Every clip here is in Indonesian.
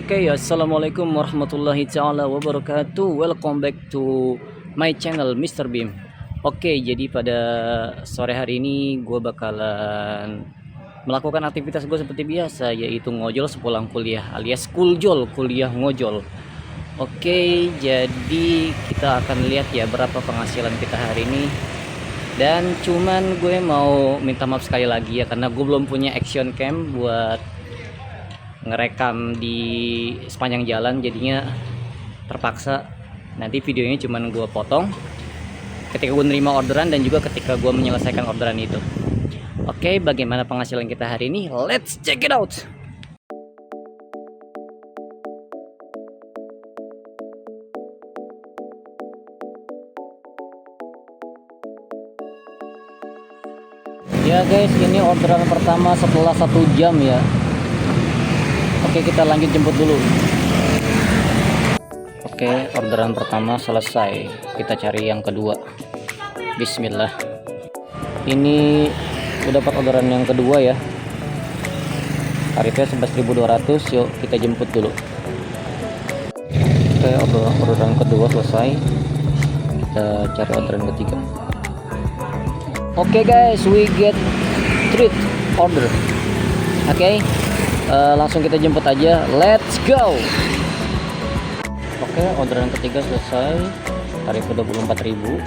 Oke, assalamualaikum warahmatullahi taala wabarakatuh. Welcome back to my channel Mr. Beam. Oke, jadi pada sore hari ini gue bakalan melakukan aktivitas gue seperti biasa, yaitu ngojol sepulang kuliah alias kuljol, kuliah ngojol. Oke, jadi kita akan lihat ya berapa penghasilan kita hari ini. Dan cuman gue mau minta maaf sekali lagi ya, karena gue belum punya action cam buat ngerekam di sepanjang jalan, jadinya terpaksa nanti videonya cuman gue potong ketika gue nerima orderan dan juga ketika gue menyelesaikan orderan itu. Oke, bagaimana penghasilan kita hari ini? Let's check it out. Ya guys, ini orderan pertama setelah 1 jam ya. Oke, kita lanjut jemput dulu. Oke, orderan pertama selesai. Kita cari yang kedua. Bismillah. Ini udah dapat orderan yang kedua ya. Tarifnya 11.200. Yuk kita jemput dulu. Oke, orderan kedua selesai. Kita cari orderan ketiga. Oke guys, we get treat order. Oke. Langsung kita jemput aja, let's go. Oke, orderan ketiga selesai, tarif 24.000.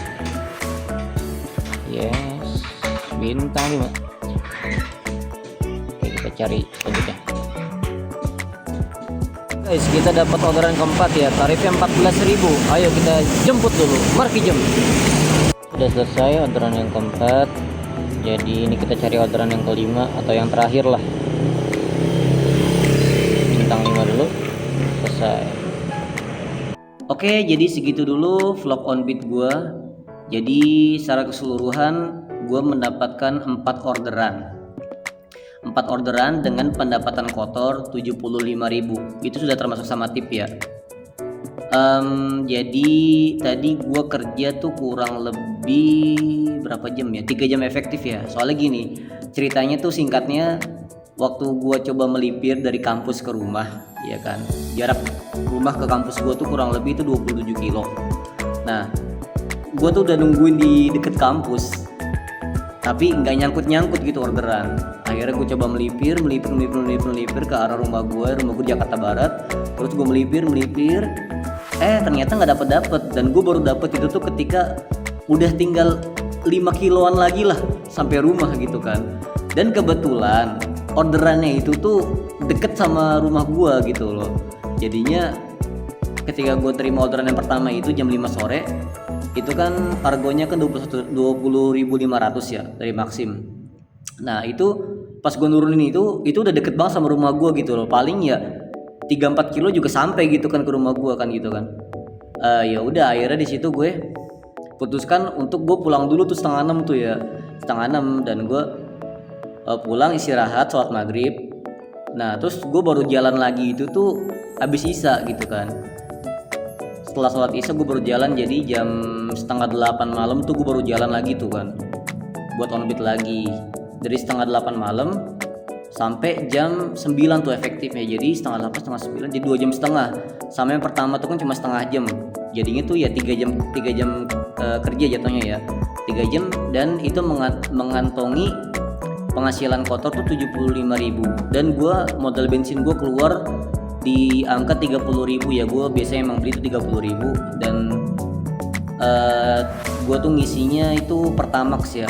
Yes, bintang 5. Oke, kita cari selanjutnya. Guys, kita dapat orderan keempat ya, tarifnya 14.000. Ayo kita jemput dulu, marki jam. Sudah selesai orderan yang keempat, jadi ini kita cari orderan yang kelima atau yang terakhir lah. Bintang 5 dulu, selesai. Oke, jadi segitu dulu vlog on beat gue. Jadi secara keseluruhan gue mendapatkan 4 orderan dengan pendapatan kotor 75.000. Itu sudah termasuk sama tip ya. Jadi tadi gue kerja tuh kurang lebih berapa jam ya, 3 jam efektif ya. Soalnya gini ceritanya tuh, singkatnya, waktu gua coba melipir dari kampus ke rumah, ya kan, jarak rumah ke kampus gua tuh kurang lebih itu 27 kilo. Nah, gua tuh udah nungguin di deket kampus, tapi nggak nyangkut gitu orderan. Akhirnya gua coba melipir ke arah rumah gua di Jakarta Barat. Terus gua melipir, ternyata nggak dapet. Dan gua baru dapet itu tuh ketika udah tinggal 5 kiloan lagi lah sampai rumah gitu kan. Dan kebetulan orderannya itu tuh deket sama rumah gua gitu loh. Jadinya ketika gua terima orderan yang pertama itu jam 5 sore, itu kan harganya kan 20.500 ya dari Maxim. Nah, itu pas gua nurunin itu udah deket banget sama rumah gua gitu loh. Paling ya 3-4 kilo juga sampai gitu kan ke rumah gua kan gitu kan. Ya udah, akhirnya di situ gue putuskan untuk gue pulang dulu tuh 5:30 tuh ya. 5:30 dan gue pulang istirahat sholat maghrib. Nah, terus gue baru jalan lagi itu tuh habis isya gitu kan. Setelah sholat isya gue baru jalan, jadi jam 7:30 malam tuh gue baru jalan lagi tuh kan, buat on beat lagi. Dari 7:30 malam sampai jam 9 tuh efektifnya. Jadi 7:30, 8:30, jadi 2 jam setengah. Sama yang pertama tuh kan cuma setengah jam. Jadinya tuh ya 3 jam kerja jatuhnya ya, 3 jam. Dan itu mengantongi penghasilan kotor tuh 75.000. Dan gua modal bensin gua keluar di angka 30.000 ya. Gua biasanya emang beli itu 30.000. Dan gua tuh ngisinya itu Pertamax ya.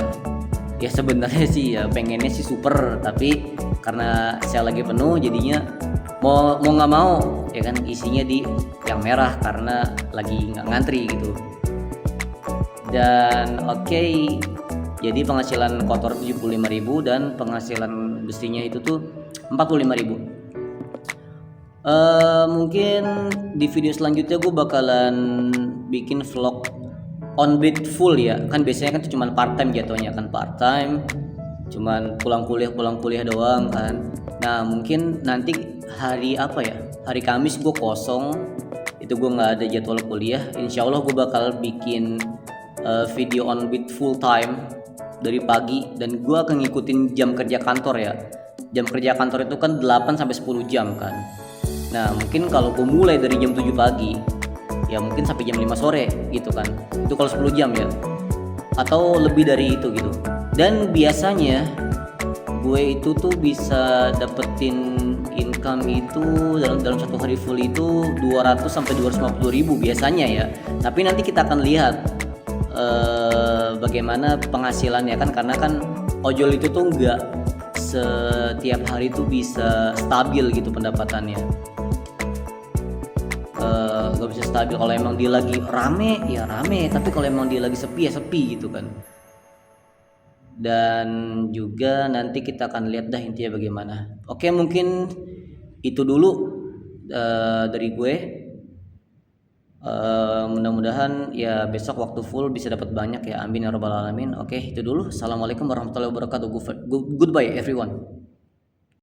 Ya sebenarnya sih ya pengennya sih super, tapi karena saya lagi penuh jadinya mau nggak mau ya kan isinya di yang merah karena lagi nggak ngantri gitu. Dan oke, jadi penghasilan kotor 75.000 dan penghasilan bersihnya itu tuh 45.000. Mungkin di video selanjutnya gue bakalan bikin vlog on beat full ya. Kan biasanya kan cuma part time jatuhnya kan, part time cuman pulang kuliah doang kan. Nah, mungkin nanti hari apa ya, hari Kamis gue kosong, itu gue nggak ada jadwal kuliah. Insya Allah gue bakal bikin video on beat full time dari pagi. Dan gue akan ngikutin jam kerja kantor ya. Jam kerja kantor itu kan 8 sampai 10 jam kan. Nah mungkin kalau gue mulai dari jam 7 pagi ya mungkin sampai jam 5 sore gitu kan, itu kalau 10 jam ya, atau lebih dari itu gitu. Dan biasanya gue itu tuh bisa dapetin income itu dalam satu hari full itu 200 sampai 250 ribu biasanya ya. Tapi nanti kita akan lihat bagaimana penghasilannya kan, karena kan ojol itu tuh nggak setiap hari tuh bisa stabil gitu pendapatannya. Gak bisa stabil. Kalau emang dia lagi rame ya rame, tapi kalau emang dia lagi sepi ya sepi gitu kan. Dan juga nanti kita akan lihat dah intinya bagaimana. Oke, mungkin itu dulu dari gue. Mudah-mudahan ya besok waktu full bisa dapat banyak ya, amin ya rabbal alamin. Oke, itu dulu. Assalamualaikum warahmatullahi wabarakatuh. Goodbye everyone.